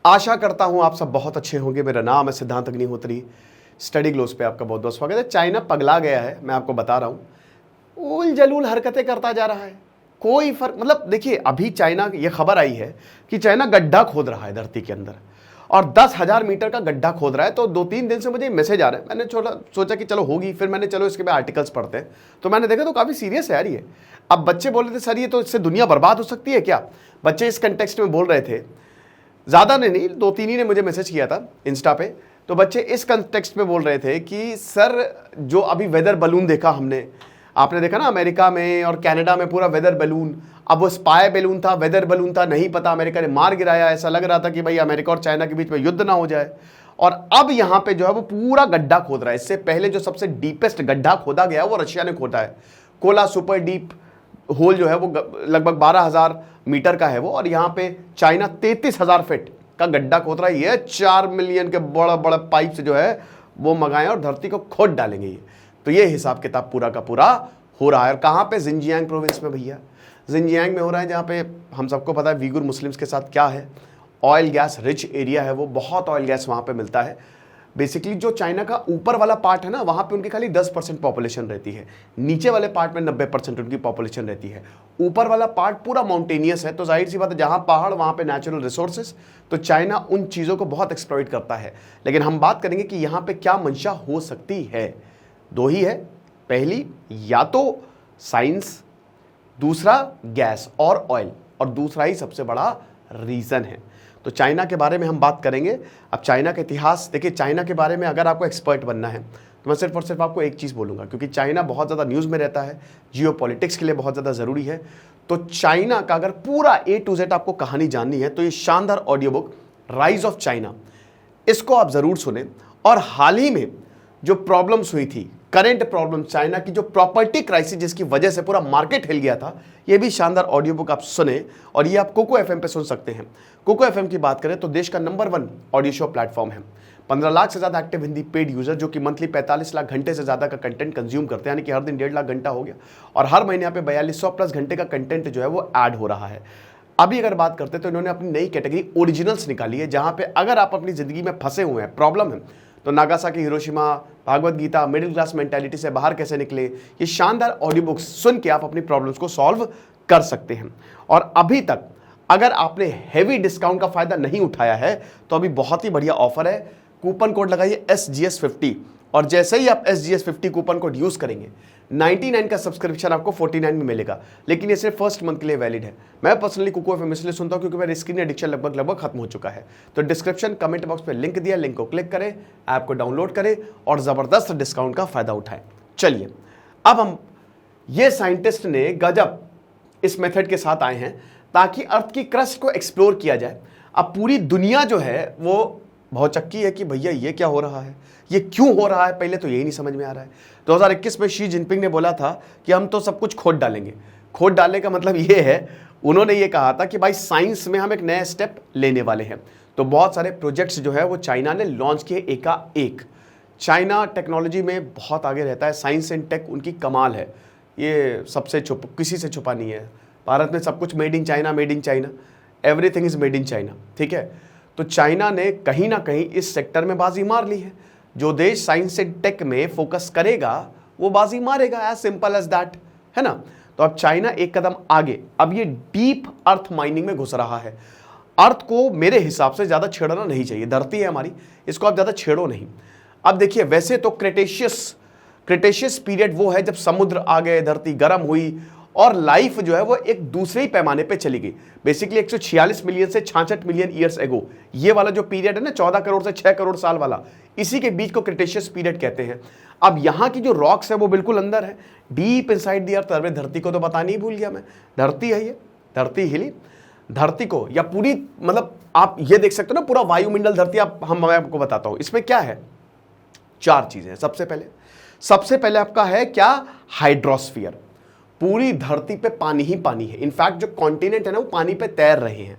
आशा करता हूं आप सब बहुत अच्छे होंगे। मेरा नाम है सिद्धांत अग्निहोत्री। स्टडी ग्लोस पे आपका बहुत बहुत स्वागत है। चाइना पगला गया है, मैं आपको बता रहा हूं। उल जलूल हरकतें करता जा रहा है, कोई फर्क मतलब देखिए, अभी चाइना ये खबर आई है कि चाइना गड्ढा खोद रहा है धरती के अंदर और 10,000 मीटर का गड्ढा खोद रहा है। तो 2-3 दिन से मुझे मैसेज आ रहा है। मैंने सोचा कि चलो होगी, फिर मैंने चलो इसके बाद आर्टिकल्स पढ़ते हैं तो मैंने देखा तो काफ़ी सीरियस है यार ये। अब बच्चे बोल रहे थे सर ये तो इससे दुनिया बर्बाद हो सकती है क्या। बच्चे इस कंटेक्स्ट में बोल रहे थे, ज़्यादा ने नहीं, 2-3 ही ने मुझे मैसेज किया था इंस्टा पे। तो बच्चे इस कंटेक्स्ट में बोल रहे थे कि सर जो अभी वेदर बलून देखा हमने, आपने देखा ना अमेरिका में और कनाडा में पूरा वेदर बलून, अब वो स्पाई बलून था वेदर बलून था नहीं पता, अमेरिका ने मार गिराया। ऐसा लग रहा था कि भाई अमेरिका और चाइना के बीच में युद्ध ना हो जाए। और अब यहाँ पे जो है वो पूरा गड्ढा खोद रहा है। इससे पहले जो सबसे डीपेस्ट गड्ढा खोदा गया वो रशिया ने खोदा है। कोला सुपर डीप होल जो है वो लगभग 12,000 मीटर का है वो, और यहाँ पे चाइना 33,000 फीट का गड्ढा खोद रहा है। ये 4 मिलियन के बड़ा बड़ा पाइप से जो है वो मंगाए और धरती को खोद डालेंगे ये। तो ये हिसाब किताब पूरा का पूरा हो रहा है। और कहाँ पे? जिनजियांग प्रोविंस में भैया, जिनजियांग में हो रहा है, जहाँ पे हम सबको पता है वीगुर मुस्लिम्स के साथ क्या है। ऑयल गैस रिच एरिया है वो, बहुत ऑयल गैस वहाँ पे मिलता है। बेसिकली जो चाइना का ऊपर वाला पार्ट है ना, वहाँ पे उनकी खाली 10% पॉपुलेशन रहती है, नीचे वाले पार्ट में 90% उनकी पॉपुलेशन रहती है। ऊपर वाला पार्ट पूरा माउंटेनियस है, तो जाहिर सी बात है जहाँ पहाड़ वहाँ पे नेचुरल रिसोर्सेज, तो चाइना उन चीज़ों को बहुत एक्सप्लॉइट करता है। लेकिन हम बात करेंगे कि यहाँ पे क्या मंशा हो सकती है। दो ही है, पहली या तो साइंस, दूसरा गैस और ऑयल, और दूसरा ही सबसे बड़ा रीज़न है। तो चाइना के बारे में हम बात करेंगे। अब चाइना का इतिहास देखिए, चाइना के बारे में अगर आपको एक्सपर्ट बनना है तो मैं सिर्फ और सिर्फ आपको एक चीज़ बोलूँगा, क्योंकि चाइना बहुत ज़्यादा न्यूज़ में रहता है, जियोपॉलिटिक्स के लिए बहुत ज़्यादा ज़रूरी है। तो चाइना का अगर पूरा A to Z आपको कहानी जाननी है तो ये शानदार audio book rise of China, इसको आप ज़रूर सुने। और हाल ही में जो प्रॉब्लम्स हुई थी, करंट प्रॉब्लम चाइना की, जो प्रॉपर्टी क्राइसिस जिसकी वजह से पूरा मार्केट हिल गया था, ये भी शानदार ऑडियो बुक आप सुने। और ये आप कोको FM पे सुन सकते हैं। कोको FM की बात करें तो देश का नंबर 1 ऑडियो शो प्लेटफॉर्म है। 15 लाख से ज़्यादा एक्टिव हिंदी पेड यूजर जो कि मंथली 45 लाख घंटे से ज़्यादा का कंटेंट कंज्यूम करते हैं, यानी कि हर दिन 1.5 लाख घंटा हो गया। और हर महीने यहाँ पे 4200 प्लस घंटे का कंटेंट जो है वो ऐड हो रहा है। अभी अगर बात करते तो इन्होंने अपनी नई कैटेगरी ओरिजिनल्स निकाली है, जहाँ पे अगर आप अपनी ज़िंदगी में फंसे हुए हैं, प्रॉब्लम है, तो Nagasaki, Hiroshima, Bhagavad Gita, middle class mentality से बाहर कैसे निकले, ये शानदार ऑडियो बुक्स सुन के आप अपनी प्रॉब्लम्स को सॉल्व कर सकते हैं। और अभी तक अगर आपने हेवी डिस्काउंट का फायदा नहीं उठाया है तो अभी बहुत ही बढ़िया ऑफर है। कूपन कोड लगाइए SGS50, और जैसे ही आप SGS50 कूपन कोड यूज करेंगे 99 का सब्सक्रिप्शन आपको 49 में मिलेगा। लेकिन ये सिर्फ फर्स्ट मंथ के लिए वैलिड है। मैं पर्सनली कोको FM इसलिए सुनता हूं क्योंकि मेरा स्क्रीन एडिक्शन लगभग खत्म हो चुका है। तो डिस्क्रिप्शन कमेंट बॉक्स पे लिंक दिया, लिंक को क्लिक करें, ऐप को डाउनलोड करें और जबरदस्त डिस्काउंट का फायदा उठाएं। चलिए, अब हम ये साइंटिस्ट ने गजब इस मेथड के साथ आए हैं ताकि अर्थ की क्रस्ट को एक्सप्लोर किया जाए। अब पूरी दुनिया जो है वो बहुत चक्की है कि भैया ये क्या हो रहा है, ये क्यों हो रहा है, पहले तो यही नहीं समझ में आ रहा है। 2021 में शी जिनपिंग ने बोला था कि हम तो सब कुछ खोद डालेंगे। खोद डालने का मतलब ये है, उन्होंने ये कहा था कि भाई साइंस में हम एक नया स्टेप लेने वाले हैं। तो बहुत सारे प्रोजेक्ट्स जो है वो चाइना ने लॉन्च किए एकाएक। चाइना टेक्नोलॉजी में बहुत आगे रहता है, साइंस एंड टेक उनकी कमाल है, ये सबसे किसी से छुपा नहीं है। भारत में सब कुछ made in China, everything is made in China, ठीक है। तो चाइना ने कहीं ना कहीं इस सेक्टर में बाजी मार ली है। जो देश साइंस एंड टेक में फोकस करेगा वो बाजी मारेगा, एज सिंपल एज दैट, है ना। तो अब चाइना एक कदम आगे, अब ये डीप अर्थ माइनिंग में घुस रहा है। अर्थ को मेरे हिसाब से ज़्यादा छेड़ना नहीं चाहिए, धरती है हमारी, इसको आप ज़्यादा छेड़ो नहीं। अब देखिए, वैसे तो क्रेटेशियस पीरियड वो है जब समुद्र आ गए, धरती गर्म हुई और लाइफ जो है वो एक दूसरे ही पैमाने पे चली गई। बेसिकली 146 मिलियन से 66 मिलियन ईयर्स एगो, ये वाला जो पीरियड है ना 14 करोड़ से 6 करोड़ साल वाला, इसी के बीच को क्रिटेशियस पीरियड कहते हैं। अब यहाँ की जो रॉक्स है वो बिल्कुल अंदर है, डीप इनसाइड द अर्थ। अरे धरती को तो बताना ही भूल गया मैं, धरती है ये, धरती हिली, धरती को या पूरी, मतलब आप ये देख सकते हो ना पूरा वायुमंडल धरती। मैं आपको बताता हूँ इसमें क्या है। 4 चीजें। सबसे पहले आपका है क्या? हाइड्रोस्फीयर। पूरी धरती पे पानी ही पानी है। इनफैक्ट जो कॉन्टिनेंट है ना वो पानी पे तैर रहे हैं।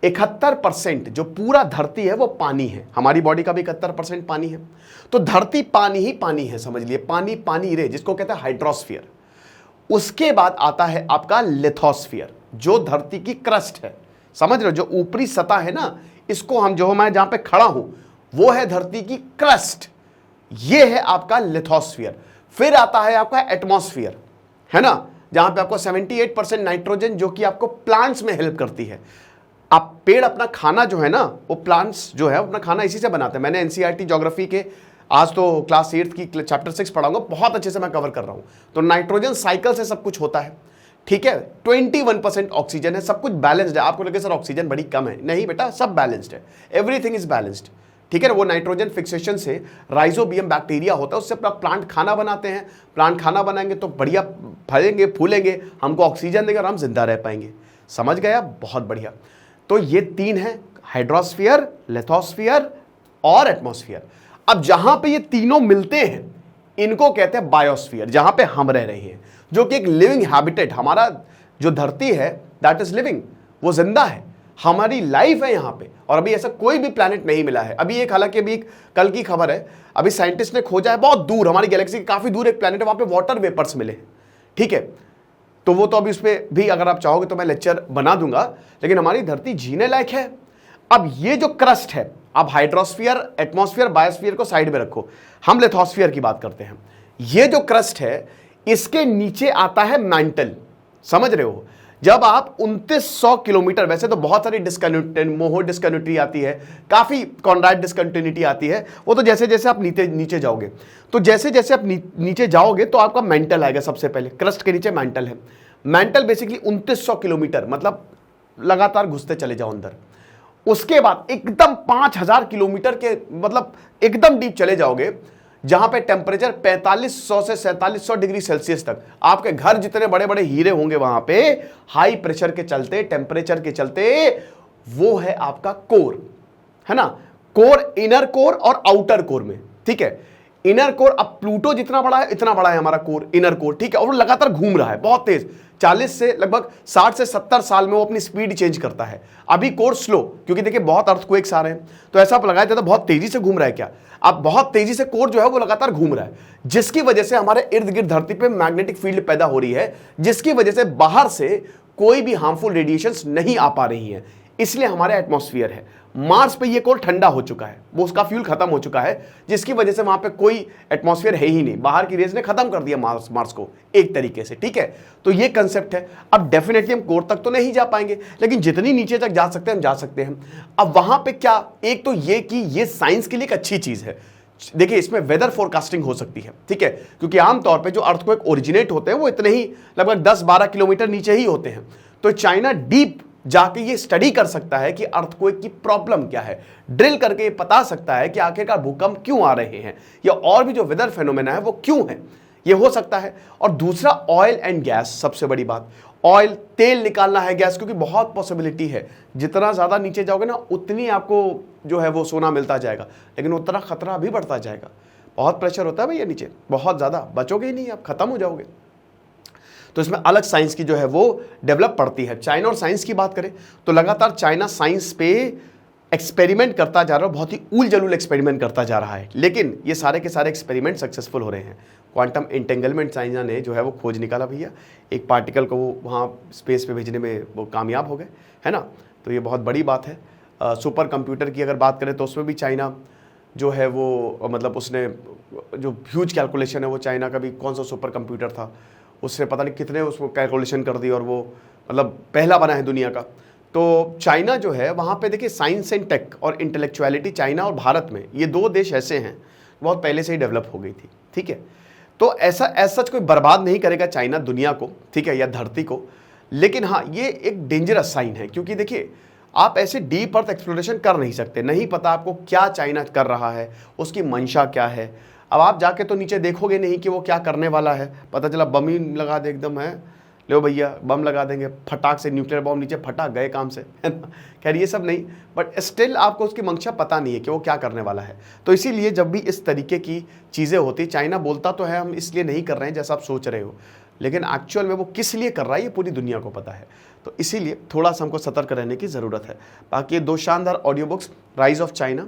71% जो पूरा धरती है वो पानी है। हमारी बॉडी का भी 71% पानी है। तो धरती पानी ही पानी है, समझ लिए, पानी पानी रे, जिसको कहते हैं हाइड्रोस्फीयर। उसके बाद आता है आपका लिथोस्फीयर, जो धरती की क्रस्ट है, समझ रहे हो, जो ऊपरी सतह है ना, इसको हम जो मैं जहां पे खड़ा हूं वो है धरती की क्रस्ट, ये है आपका लिथोस्फीयर। फिर आता है आपका एटमॉस्फेयर, है ना, जहां पे आपको 78% नाइट्रोजन जो कि आपको प्लांट्स में हेल्प करती है। आप पेड़ अपना खाना जो है ना, वो प्लांट्स जो है अपना खाना इसी से बनाते हैं। मैंने एनसीईआरटी ज्योग्राफी के आज तो क्लास 8 की चैप्टर 6 पढ़ाऊंगा, बहुत अच्छे से मैं कवर कर रहा हूं। तो नाइट्रोजन साइकिल से सब कुछ होता है, ठीक है। 21% ऑक्सीजन है, सब कुछ बैलेंस्ड है। आपको लगे सर ऑक्सीजन बड़ी कम है, नहीं बेटा, सब बैलेंस्ड है, एवरीथिंग इज बैलेंस्ड, ठीक है ना। वो नाइट्रोजन फिक्सेशन से राइजोबियम बैक्टीरिया होता है, उससे अपना प्लांट खाना बनाते हैं। प्लांट खाना बनाएंगे तो बढ़िया फलेंगे फूलेंगे, हमको ऑक्सीजन देंगे और हम जिंदा रह पाएंगे। समझ गया, बहुत बढ़िया। तो ये 3 है, हाइड्रोस्फीयर, लिथोस्फीयर और एटमॉस्फेयर। अब जहां पे ये तीनों मिलते हैं इनको कहते हैं बायोस्फीयर, जहां पे हम रह रहे हैं, जो कि एक लिविंग हैबिटेट, हमारा जो धरती है दैट इज लिविंग, वो जिंदा है, हमारी लाइफ है यहां पे। और अभी ऐसा कोई भी प्लैनेट नहीं मिला है। अभी एक, हालांकि अभी कल की खबर है, अभी साइंटिस्ट ने खोजा है बहुत दूर, हमारी गैलेक्सी के काफी दूर एक प्लैनेट है, वहां पे वाटर वेपर्स मिले हैं, ठीक है। तो वो तो अभी उस पर भी अगर आप चाहोगे तो मैं लेक्चर बना दूंगा, लेकिन हमारी धरती जीने लायक है। अब ये जो क्रस्ट है, अब हाइड्रोस्फीयर, एटमॉस्फेयर, बायोस्फीयर को साइड में रखो, हम लिथोस्फीयर की बात करते हैं। ये जो क्रस्ट है इसके नीचे आता है मैंटल, समझ रहे हो। जब आप 2900 किलोमीटर, वैसे तो बहुत सारी मोहो डिस्कन्टिन्यूटी आती है, काफी कॉन्राड डिस्कन्टिन्यूटी आती है, वो तो जैसे जैसे आप नीचे जाओगे, तो जैसे जैसे आप नीचे जाओगे तो आपका मैंटल आएगा। सबसे पहले क्रस्ट के नीचे मैंटल है। मैंटल बेसिकली 2900 किलोमीटर, मतलब लगातार घुसते चले जाओ अंदर। उसके बाद एकदम 5000 किलोमीटर के, मतलब एकदम डीप चले जाओगे, जहां पे टेम्परेचर 4500 से 4700 डिग्री सेल्सियस तक, आपके घर जितने बड़े बड़े हीरे होंगे वहां पे, हाई प्रेशर के चलते, टेम्परेचर के चलते, वो है आपका कोर, है ना। कोर, इनर कोर और आउटर कोर में, ठीक है। इनर कोर, अब प्लूटो जितना बड़ा है इतना बड़ा है हमारा कोर, इनर कोर, ठीक है। और लगातार घूम रहा है बहुत तेज, 40 से लगभग 60 से 70 साल में वो अपनी स्पीड चेंज करता है। अभी कोर स्लो, क्योंकि देखिए बहुत अर्थक्वेक्स आ रहे हैं, तो ऐसा आप लगाया जाता है बहुत तेजी से घूम रहा है क्या, अब बहुत तेजी से कोर जो है वो लगातार घूम रहा है, जिसकी वजह से हमारे इर्द गिर्द धरती पे मैग्नेटिक फील्ड पैदा हो रही है, जिसकी वजह से बाहर से कोई भी हार्मफुल रेडिएशंस नहीं आ पा रही है, इसलिए हमारे एटमॉस्फेयर है। मार्स पे ये कोर ठंडा हो चुका है, वो उसका फ्यूल खत्म हो चुका है, जिसकी वजह से वहां पे कोई एटमॉस्फेयर है ही नहीं, बाहर की रेज ने खत्म कर दिया मार्स को एक तरीके से, ठीक है। तो ये कंसेप्ट है। अब डेफिनेटली हम कोर तक तो नहीं जा पाएंगे, लेकिन जितनी नीचे तक जा सकते हैं हम जा सकते हैं। अब वहां पे क्या, एक तो ये कि ये साइंस के लिए एक अच्छी चीज है। देखिए इसमें वेदर फोरकास्टिंग हो सकती है, ठीक है, क्योंकि आमतौर पे जो अर्थक्वेक ओरिजिनेट होते हैं वो इतने ही लगभग 10-12 किलोमीटर नीचे ही होते हैं। तो चाइना डीप जाके ये स्टडी कर सकता है कि अर्थक्वेक की प्रॉब्लम क्या है, ड्रिल करके ये बता सकता है कि आखिरकार भूकंप क्यों आ रहे हैं, या और भी जो वेदर फेनोमेना है वो क्यों है, ये हो सकता है। और दूसरा ऑयल एंड गैस, सबसे बड़ी बात, ऑयल, तेल निकालना है, गैस, क्योंकि बहुत पॉसिबिलिटी है, जितना ज्यादा नीचे जाओगे ना उतनी आपको जो है वो सोना मिलता जाएगा, लेकिन उतना खतरा भी बढ़ता जाएगा। बहुत प्रेशर होता है भैया नीचे, बहुत ज्यादा, बचोगे ही नहीं, आप खत्म हो जाओगे। तो इसमें अलग साइंस की जो है वो डेवलप पड़ती है। चाइना और साइंस की बात करें तो लगातार चाइना साइंस पे एक्सपेरिमेंट करता जा रहा है, बहुत ही उल जलूल एक्सपेरिमेंट करता जा रहा है, लेकिन ये सारे के सारे एक्सपेरिमेंट सक्सेसफुल हो रहे हैं। क्वांटम इंटेंगलमेंट चाइना ने जो है वो खोज निकाला भैया, एक पार्टिकल को वो वहाँ स्पेस पे भेजने में वो कामयाब हो गए, है ना। तो ये बहुत बड़ी बात है। सुपर कंप्यूटर की अगर बात करें तो उसमें भी चाइना जो है वो, मतलब उसने जो ह्यूज कैलकुलेशन है वो, चाइना का भी कौन सा सुपर कंप्यूटर था, उसने पता नहीं कितने उसको कैलकुलेशन कर दी और वो मतलब पहला बना है दुनिया का। तो चाइना जो है वहाँ पे देखिए साइंस एंड टेक और इंटेलेक्चुअलिटी, चाइना और भारत में ये दो देश ऐसे हैं बहुत पहले से ही डेवलप हो गई थी, ठीक है। तो ऐसा सच कोई बर्बाद नहीं करेगा चाइना दुनिया को, ठीक है, या धरती को, लेकिन हाँ ये एक डेंजरस साइन है, क्योंकि देखिए आप ऐसे डीप अर्थ एक्सप्लोरेशन कर नहीं सकते, नहीं पता आपको क्या चाइना कर रहा है, उसकी मंशा क्या है। अब आप जाके तो नीचे देखोगे नहीं कि वो क्या करने वाला है, पता चला बम ही लगा दे एकदम, है लो भैया बम लगा देंगे, फटाक से न्यूक्लियर बम नीचे फटा, गए काम से, है ना। खैर ये सब नहीं, बट स्टिल आपको उसकी मंशा पता नहीं है कि वो क्या करने वाला है। तो इसीलिए जब भी इस तरीके की चीज़ें होती, चाइना बोलता तो है हम इसलिए नहीं कर रहे हैं जैसा आप सोच रहे हो, लेकिन एक्चुअल में वो किस लिए कर रहा है ये पूरी दुनिया को पता है। तो इसीलिए थोड़ा सा हमको सतर्क रहने की ज़रूरत है। बाकी ये दो शानदार audio books, rise of China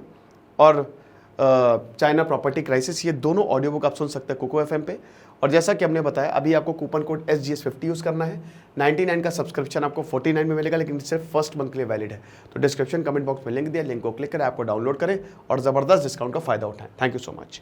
और चाइना प्रॉपर्टी क्राइसिस, ये दोनों ऑडियो बुक आप सुन सकते हैं कोको एफएम पे। और जैसा कि हमने बताया, अभी आपको कूपन कोड SGS50 यूज़ करना है। 99 का सब्सक्रिप्शन आपको 49 में मिलेगा, लेकिन सिर्फ फर्स्ट मंथ के लिए वैलिड है। तो डिस्क्रिप्शन कमेंट बॉक्स में लिंक दिया, लिंक को क्लिक करें, आपको डाउनलोड करें और ज़बरदस्त डिस्काउंट का फायदा उठाएं। Thank you so much.